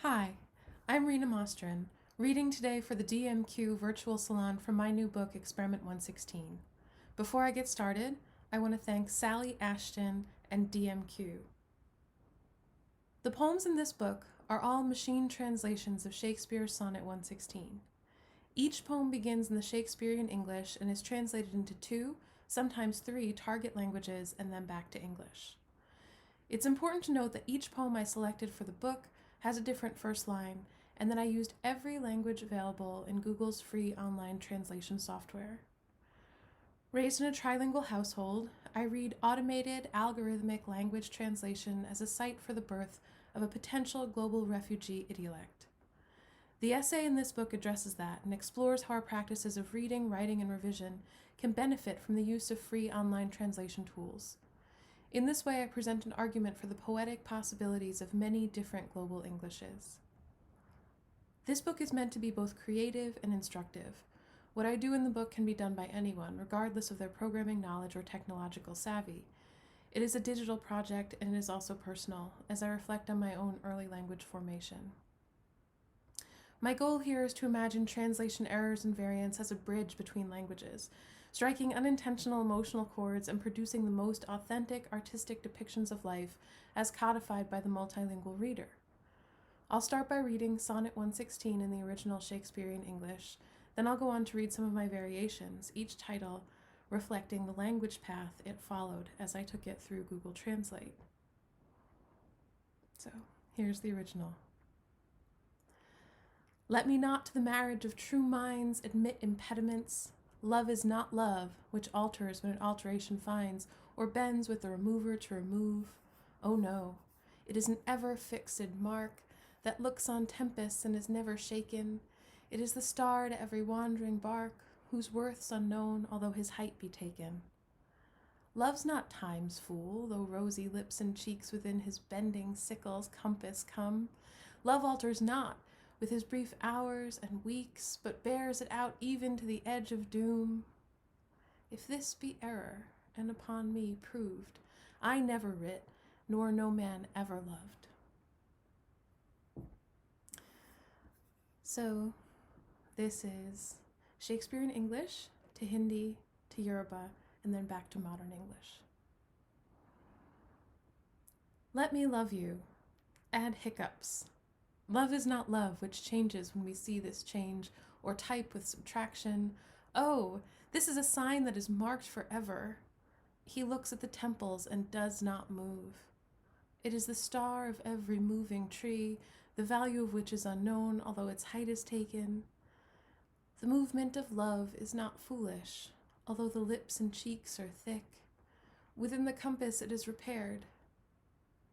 Hi, I'm Rena Mosteirin, reading today for the DMQ Virtual Salon from my new book, Experiment 116. Before I get started, I want to thank Sally Ashton and DMQ. The poems in this book are all machine translations of Shakespeare's Sonnet 116. Each poem begins in the Shakespearian English and is translated into 2, sometimes 3 target languages and then back to English. It's important to note that each poem I selected for the book has a different first line, and that I used every language available in Google's free online translation software. Raised in a trilingual household, I read automated algorithmic language translation as a site for the birth of a potential global refugee idiolect. The essay in this book addresses that and explores how our practices of reading, writing, and revision can benefit from the use of free online translation tools. In this way, I present an argument for the poetic possibilities of many different global Englishes. This book is meant to be both creative and instructive. What I do in the book can be done by anyone, regardless of their programming knowledge or technological savvy. It is a digital project, and it is also personal, as I reflect on my own early language formation. My goal here is to imagine translation errors and variants as a bridge between languages, striking unintentional emotional chords and producing the most authentic artistic depictions of life as codified by the multilingual reader. I'll start by reading Sonnet 116 in the original Shakespearian English, then I'll go on to read some of my variations, each title reflecting the language path it followed as I took it through Google Translate. So, here's the original. Let me not to the marriage of true minds admit impediments. Love is not love, which alters when an alteration finds, or bends with the remover to remove. Oh no, it is an ever-fixed mark that looks on tempests and is never shaken. It is the star to every wandering bark, whose worth's unknown, although his height be taken. Love's not time's fool, though rosy lips and cheeks within his bending sickle's compass come. Love alters not, with his brief hours and weeks, but bears it out even to the edge of doom. If this be error, and upon me proved, I never writ, nor no man ever loved. So, this is Shakespearean English to Hindi to Yoruba, and then back to modern English. Let me love you. Add hiccups. Love is not love, which changes when we see this change, or type with subtraction. Oh, this is a sign that is marked forever. He looks at the temples and does not move. It is the star of every moving tree, the value of which is unknown, although its height is taken. The movement of love is not foolish, although the lips and cheeks are thick. Within the compass it is repaired.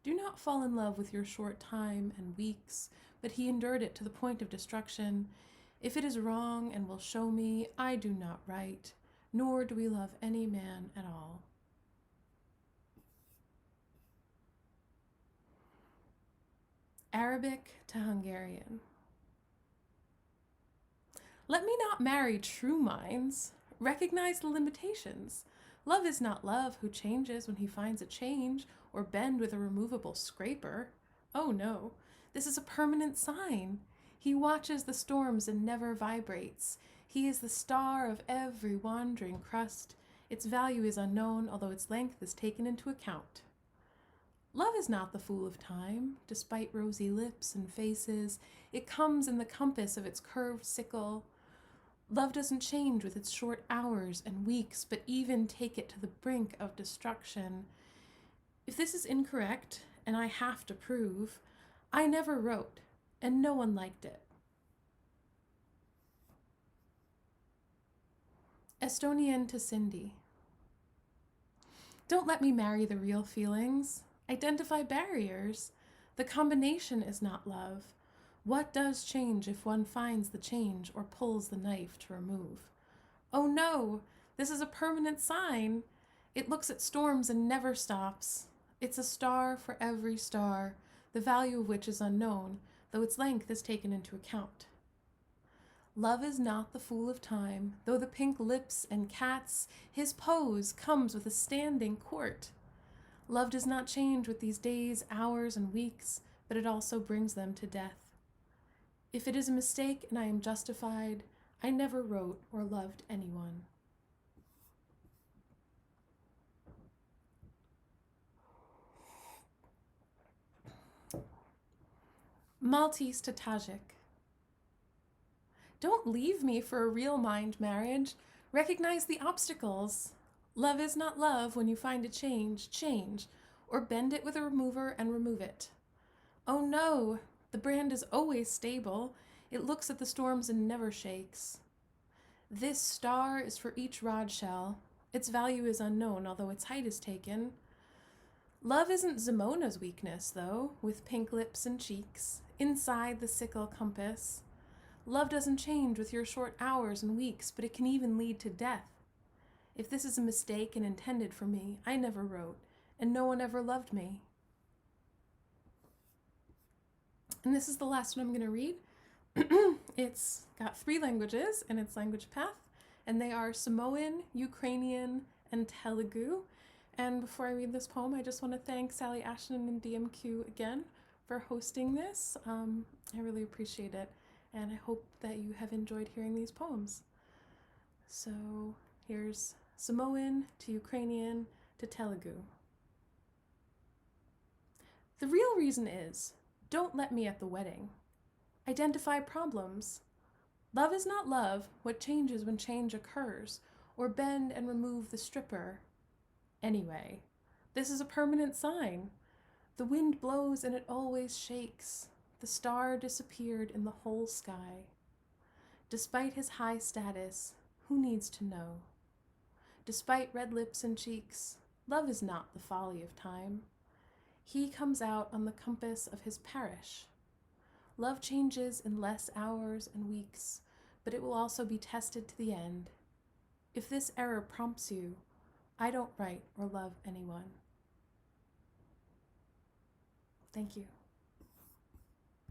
Do not fall in love with your short time and weeks, but he endured it to the point of destruction. If it is wrong and will show me, I do not right, nor do we love any man at all. Arabic to Hungarian. Let me not marry true minds. Recognize the limitations. Love is not love who changes when he finds a change, or bend with a removable scraper. Oh no, this is a permanent sign. He watches the storms and never vibrates. He is the star of every wandering crust. Its value is unknown, although its length is taken into account. Love is not the fool of time. Despite rosy lips and faces, it comes in the compass of its curved sickle. Love doesn't change with its short hours and weeks, but even take it to the brink of destruction. If this is incorrect, and I have to prove, I never wrote, and no one liked it. Estonian to Cindy. Don't let me marry the real feelings. Identify barriers. The combination is not love. What does change if one finds the change or pulls the knife to remove? Oh no, this is a permanent sign. It looks at storms and never stops. It's a star for every star, the value of which is unknown, though its length is taken into account. Love is not the fool of time, though the pink lips and cats, his pose comes with a standing court. Love does not change with these days, hours, and weeks, but it also brings them to death. If it is a mistake and I am justified, I never wrote or loved anyone. Maltese to Tajik. Don't leave me for a real mind marriage. Recognize the obstacles. Love is not love when you find a change, or bend it with a remover and remove it. Oh no, the brand is always stable. It looks at the storms and never shakes. This star is for each rod shell. Its value is unknown, although its height is taken. Love isn't Zamona's weakness, though, with pink lips and cheeks, inside the sickle compass. Love doesn't change with your short hours and weeks, but it can even lead to death. If this is a mistake and intended for me, I never wrote, and no one ever loved me. And this is the last one I'm going to read. It's got 3 languages in its language path, and they are Samoan, Ukrainian, and Telugu. And before I read this poem, I just want to thank Sally Ashton and DMQ again for hosting this. I really appreciate it, and I hope that you have enjoyed hearing these poems. So here's Samoan to Ukrainian to Telugu. The real reason is, don't let me at the wedding. Identify problems. Love is not love what changes when change occurs, or bend and remove the stripper. Anyway, this is a permanent sign. The wind blows and it always shakes. The star disappeared in the whole sky. Despite his high status, who needs to know? Despite red lips and cheeks, love is not the folly of time. He comes out on the compass of his parish. Love changes in less hours and weeks, but it will also be tested to the end. If this error prompts you, I don't write or love anyone. Thank you.